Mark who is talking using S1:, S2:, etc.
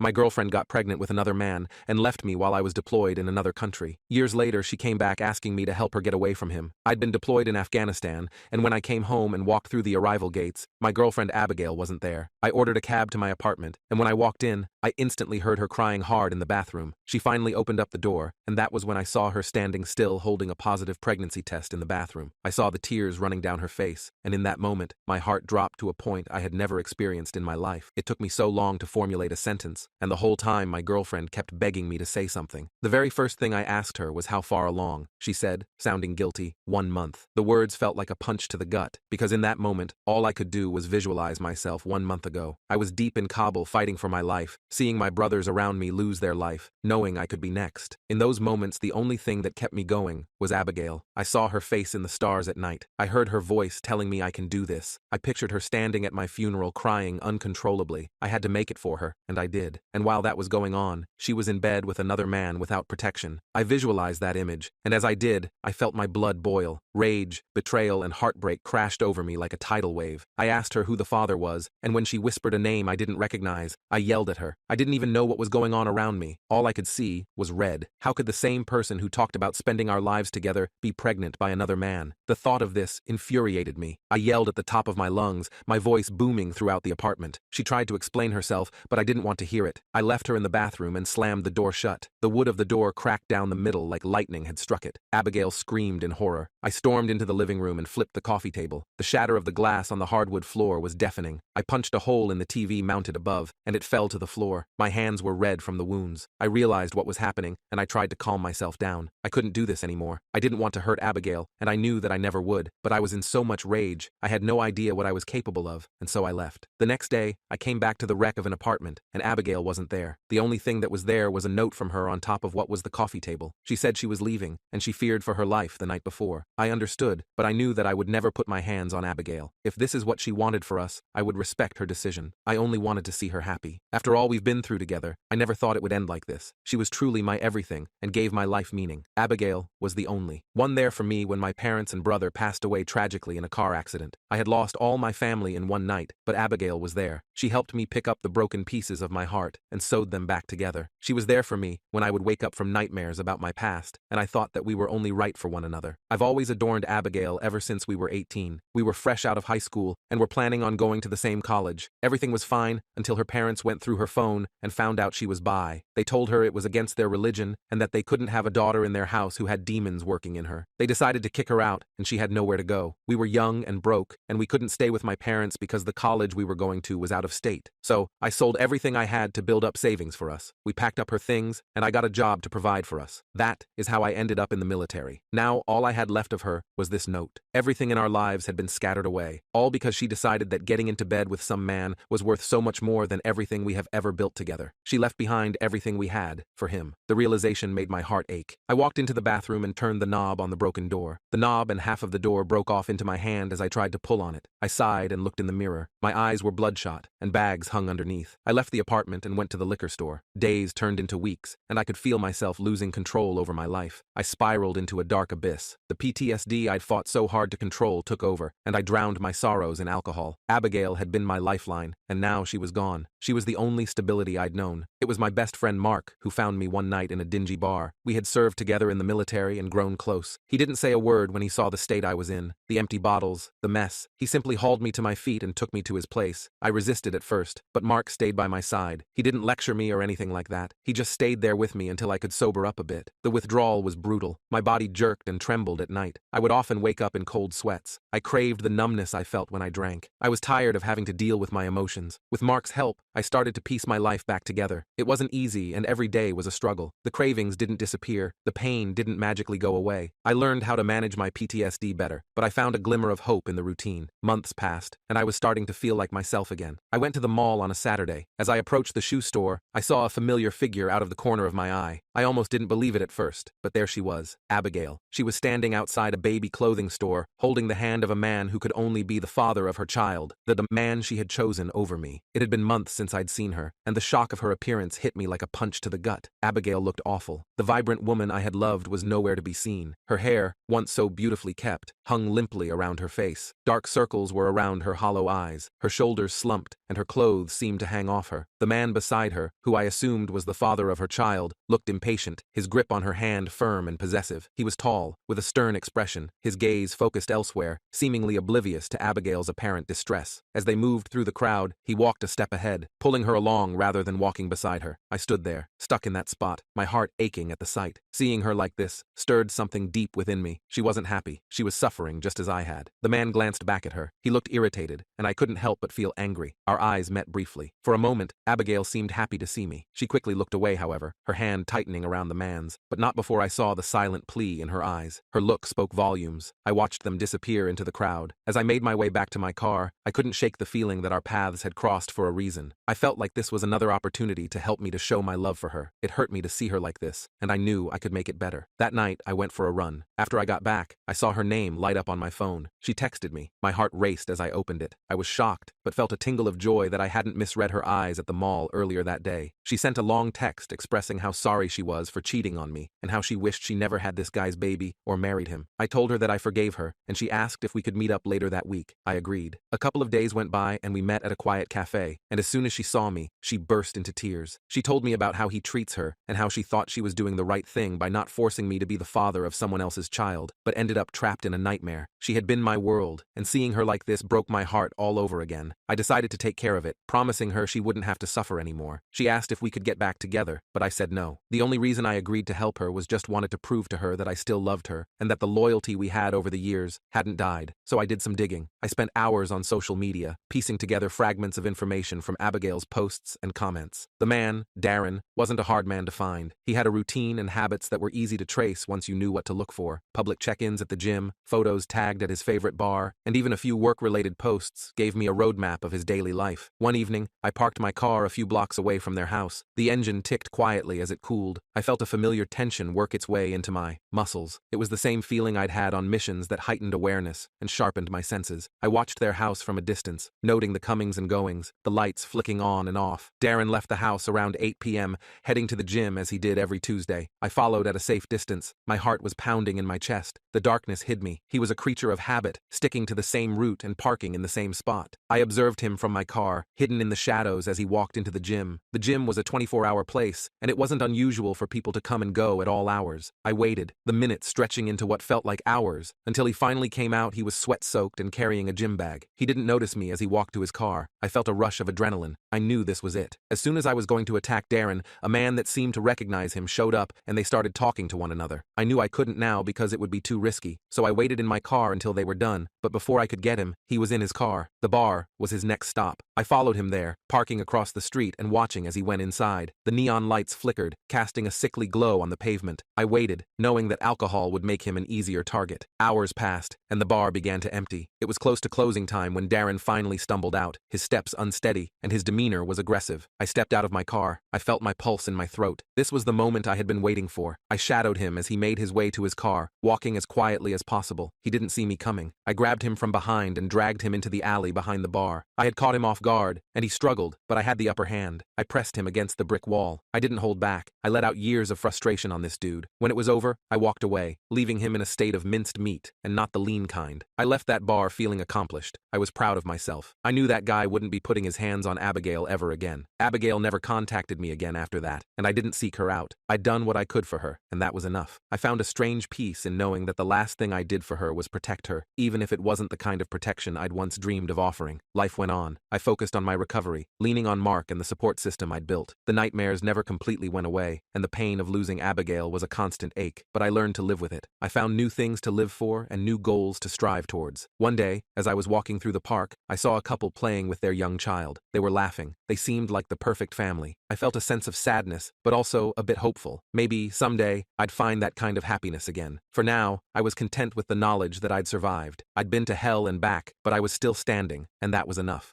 S1: My girlfriend got pregnant with another man and left me while I was deployed in another country. Years later, she came back asking me to help her get away from him. I'd been deployed in Afghanistan, and when I came home and walked through the arrival gates, my girlfriend Abigail wasn't there. I ordered a cab to my apartment, and when I walked in, I instantly heard her crying hard in the bathroom. She finally opened up the door, and that was when I saw her standing still holding a positive pregnancy test in the bathroom. I saw the tears running down her face, and in that moment, my heart dropped to a point I had never experienced in my life. It took me so long to formulate a sentence, and the whole time my girlfriend kept begging me to say something. The very first thing I asked her was how far along. She said, sounding guilty, 1 month. The words felt like a punch to the gut, because in that moment, all I could do was visualize myself 1 month ago. I was deep in Kabul fighting for my life, seeing my brothers around me lose their life, knowing I could be next. In those moments, the only thing that kept me going was Abigail. I saw her face in the stars at night. I heard her voice telling me I can do this. I pictured her standing at my funeral crying uncontrollably. I had to make it for her, and I did. And while that was going on, she was in bed with another man without protection. I visualized that image, and as I did, I felt my blood boil. Rage, betrayal, and heartbreak crashed over me like a tidal wave. I asked her who the father was, and when she whispered a name I didn't recognize, I yelled at her. I didn't even know what was going on around me. All I could see was red. How could the same person who talked about spending our lives together be pregnant by another man? The thought of this infuriated me. I yelled at the top of my lungs, my voice booming throughout the apartment. She tried to explain herself, but I didn't want to hear it. I left her in the bathroom and slammed the door shut. The wood of the door cracked down the middle like lightning had struck it. Abigail screamed in horror. I stormed into the living room and flipped the coffee table. The shatter of the glass on the hardwood floor was deafening. I punched a hole in the TV mounted above, and it fell to the floor. My hands were red from the wounds. I realized what was happening, and I tried to calm myself down. I couldn't do this anymore. I didn't want to hurt Abigail, and I knew that I never would, but I was in so much rage, I had no idea what I was capable of, and so I left. The next day, I came back to the wreck of an apartment, and Abigail wasn't there. The only thing that was there was a note from her on top of what was the coffee table. She said she was leaving, and she feared for her life the night before. I understood, but I knew that I would never put my hands on Abigail. If this is what she wanted for us, I would respect her decision. I only wanted to see her happy. After all we've been through together, I never thought it would end like this. She was truly my everything, and gave my life meaning. Abigail was the only one there for me when my parents and brother passed away tragically in a car accident. I had lost all my family in one night, but Abigail was there. She helped me pick up the broken pieces of my heart and sewed them back together. She was there for me when I would wake up from nightmares about my past, and I thought that we were only right for one another. I've always adorned Abigail ever since we were 18. We were fresh out of high school and were planning on going to the same college. Everything was fine until her parents went through her phone and found out she was bi. They told her it was against their religion and that they couldn't have a daughter in their house who had demons working in her. They decided to kick her out, and she had nowhere to go. We were young and broke, and we couldn't stay with my parents because the college we were going to was out of state. So, I sold everything I had to build up savings for us. We packed up her things, and I got a job to provide for us. That is how I ended up in the military. Now, all I had left of her was this note. Everything in our lives had been scattered away, all because she decided that getting into bed with some man was worth so much more than everything we have ever built together. She left behind everything we had for him. The realization made my heart ache. I walked into the bathroom and turned the knob on the broken door. The knob and half of the door broke off into my hand as I tried to pull on it. I sighed and looked in the mirror. My eyes were bloodshot, and bags hung underneath. I left the apartment and went to the liquor store. Days turned into weeks, and I could feel myself losing control over my life. I spiraled into a dark abyss. The PTSD I'd fought so hard to control took over, and I drowned my sorrows in alcohol. Abigail had been my lifeline, and now she was gone. She was the only stability I'd known. It was my best friend Mark who found me one night in a dingy bar. We had served together in the military and grown close. He didn't say a word when he saw the state I was in, the empty bottles, the mess. He simply hauled me to my feet and took me to his place. I resisted at first, but Mark stayed by my side. He didn't lecture me or anything like that. He just stayed there with me until I could sober up a bit. The withdrawal was brutal. My body jerked and trembled at night. I would often wake up in cold sweats. I craved the numbness I felt when I drank. I was tired of having to deal with my emotions. With Mark's help, I started to piece my life back together. It wasn't easy, and every day was a struggle. The cravings didn't disappear. The pain didn't magically go away. I learned how to manage my PTSD better, but I found a glimmer of hope in the routine. Months passed, and I was starting to feel like myself again. I went to the mall on a Saturday. As I approached the shoe store, I saw a familiar figure out of the corner of my eye. I almost didn't believe it at first, but there she was, Abigail. She was standing outside a baby clothing store, holding the hand of a man who could only be the father of her child, the man she had chosen over me. It had been months since I'd seen her, and the shock of her appearance hit me like a punch to the gut. Abigail looked awful. The vibrant woman I had loved was nowhere to be seen. Her hair, once so beautifully kept, hung limply around her face. Dark circles were around her hollow eyes, her shoulders slumped, and her clothes seemed to hang off her. The man beside her, who I assumed was the father of her child, looked impatient, his grip on her hand firm and possessive. He was tall, with a stern expression, his gaze focused elsewhere, seemingly oblivious to Abigail's apparent distress. As they moved through the crowd, he walked a step ahead, pulling her along rather than walking beside her. I stood there, stuck in that spot, my heart aching at the sight. Seeing her like this stirred something deep within me. She wasn't happy. She was suffering just as I had. The man glanced back at her. He looked irritated, and I couldn't help but feel angry. Our eyes met briefly. For a moment, Abigail seemed happy to see me. She quickly looked away, however, her hand tightening around the man's, but not before I saw the silent plea in her eyes. Her look spoke volumes. I watched them disappear into the crowd. As I made my way back to my car, I couldn't shake the feeling that our paths had crossed for a reason. I felt like this was another opportunity to help me to show my love for her. It hurt me to see her like this, and I knew I could make it better. That night, I went for a run. After I got back, I saw her name light up on my phone. She texted me. My heart raced as I opened it. I was shocked, but felt a tingle of joy that I hadn't misread her eyes at the mall earlier that day. She sent a long text expressing how sorry she was for cheating on me, and how she wished she never had this guy's baby or married him. I told her that I forgave her, and she asked if we could meet up later that week. I agreed. A couple of days went by and we met at a quiet cafe, and as soon as she saw me, she burst into tears. She told me about how he treats her, and how she thought she was doing the right thing by not forcing me to be the father of someone else's child, but ended up trapped in a nightmare. She had been my world, and seeing her like this broke my heart all over again. I decided to take care of it, promising her she wouldn't have to suffer anymore. She asked if we could get back together, but I said no. The only reason I agreed to help her was just wanted to prove to her that I still loved her, and that the loyalty we had over the years hadn't died. So I did some digging. I spent hours on social media, piecing together fragments of information from Abigail's posts and comments. The man, Darren, wasn't a hard man to find. He had a routine and habits that were easy to trace once you knew what to look for. Public check-ins at the gym, photos tagged at his favorite bar, and even a few work-related posts gave me a roadmap of his daily life. One evening, I parked my car a few blocks away from their house. The engine ticked quietly as it cooled. I felt a familiar tension work its way into my muscles. It was the same feeling I'd had on missions that heightened awareness and sharpened my senses. I watched their house from a distance, noting the comings and goings, the lights flicking on and off. Darren left the house around 8 p.m., heading to the gym as he did every Tuesday. I followed at a safe distance. My heart was pounding in my chest. The darkness hid me. He was a creature of habit, sticking to the same route and parking in the same spot. I observed him from my car, hidden in the shadows as he walked into the gym. The gym was a 24-hour place, and it wasn't unusual for people to come and go at all hours. I waited, the minutes stretching into what felt like hours, until he finally came out. He was sweat-soaked and carrying a gym bag. He didn't notice me as he walked to his car. I felt a rush of adrenaline. I knew this was it. As soon as I was going to attack Darren, a man that seemed to recognize him showed up, and they started talking to one another. I knew I couldn't now because it would be too risky, so I waited in my car until they were done, but before I could get him, he was in his car. The bar was his next stop. I followed him there, parking across the street and watching as he went inside. The neon lights flickered, casting a sickly glow on the pavement. I waited, knowing that alcohol would make him an easier target. Hours passed, and the bar began to empty. It was close to closing time when Darren finally stumbled out, his steps unsteady, and his demeanor was aggressive. I stepped out of my car. I felt my pulse in my throat. This was the moment I had been waiting for. I shadowed him as he made his way to his car, walking as quietly as possible. He didn't see me coming. I grabbed him from behind and dragged him into the alley behind the bar. I had caught him off guard, and he struggled, but I had the upper hand. I pressed him against the brick wall. I didn't hold back. I let out years of frustration on this dude. When it was over, I walked away, leaving him in a state of minced meat, and not the lean kind. I left that bar feeling accomplished. I was proud of myself. I knew that guy wouldn't be putting his hands on Abigail ever again. Abigail never contacted me again after that, and I didn't seek her out. I'd done what I could for her, and that was enough. I found a strange peace in knowing that the last thing I did for her was protect her, even if it wasn't the kind of protection I'd once dreamed of offering. Life went on. I focused on my recovery, leaning on Mark and the support system I'd built. The nightmares never completely went away, and the pain of losing Abigail was a constant ache, but I learned to live with it. I found new things to live for and new goals to strive towards. One day, as I was walking through the park, I saw a couple playing with their young child. They were laughing. They seemed like the perfect family. I felt a sense of sadness, but also a bit hopeful. Maybe someday I'd find that kind of happiness again. For now, I was content with the knowledge that I'd survived. I'd been to hell and back, but I was still standing, and that was enough.